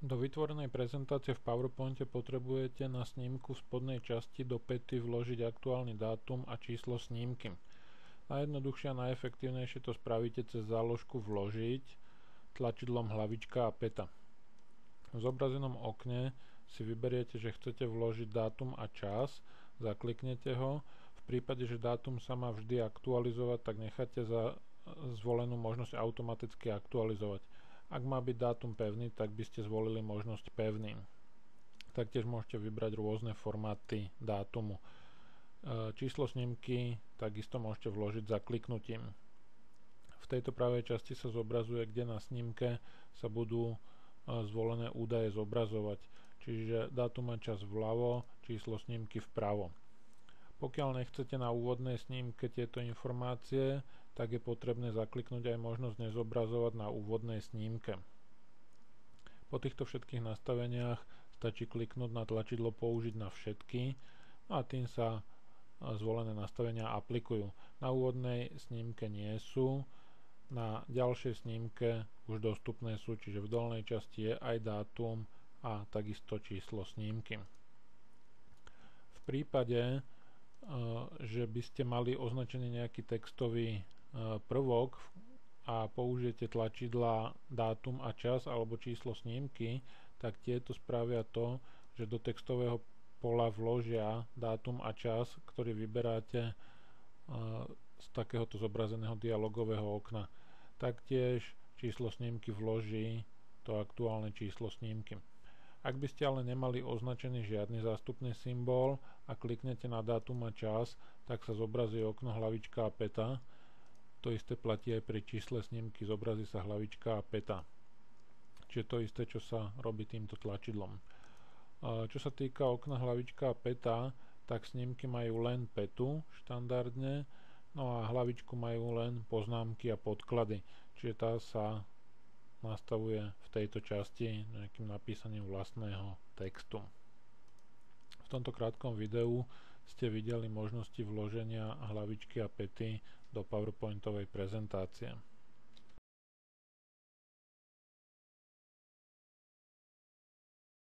Do vytvorenej prezentácie v PowerPointe potrebujete na snímku v spodnej časti do pety vložiť aktuálny dátum a číslo snímky. Najjednoduchšie a najefektívnejšie to spravíte cez záložku Vložiť tlačidlom hlavička a peta. V zobrazenom okne si vyberiete, že chcete vložiť dátum a čas, zakliknete ho. V prípade, že dátum sa má vždy aktualizovať, tak necháte za zvolenú možnosť automaticky aktualizovať. Ak má byť dátum pevný, tak by ste zvolili možnosť pevný. Taktiež môžete vybrať rôzne formáty dátumu. Číslo snímky takisto môžete vložiť zakliknutím. V tejto pravej časti sa zobrazuje, kde na snímke sa budú zvolené údaje zobrazovať, čiže dátum a čas vľavo, číslo snímky vpravo. Pokiaľ nechcete na úvodnej snímke tieto informácie, tak je potrebné zakliknúť aj možnosť nezobrazovať na úvodnej snímke. Po týchto všetkých nastaveniach stačí kliknúť na tlačidlo Použiť na všetky a tým sa zvolené nastavenia aplikujú. Na úvodnej snímke nie sú, na ďalšej snímke už dostupné sú, čiže v dolnej časti je aj dátum a takisto číslo snímky. V prípade, že by ste mali označený nejaký textový prvok a použijete tlačidla dátum a čas alebo číslo snímky, tak tieto spravia to, že do textového pola vložia dátum a čas, ktorý vyberáte z takéhoto zobrazeného dialogového okna. Taktiež číslo snímky vloží to aktuálne číslo snímky. Ak by ste ale nemali označený žiadny zástupný symbol a kliknete na dátum a čas, tak sa zobrazí okno hlavička a peta. To isté platí aj pri čísle snímky, zobrazí sa hlavička a peta. Čiže to isté, čo sa robí týmto tlačidlom. Čo sa týka okna hlavička a peta, tak snímky majú len petu štandardne, no a hlavičku majú len poznámky a podklady, čiže tá sa nastavuje v tejto časti nejakým napísaním vlastného textu. V tomto krátkom videu ste videli možnosti vloženia hlavičky a pety do PowerPointovej prezentácie.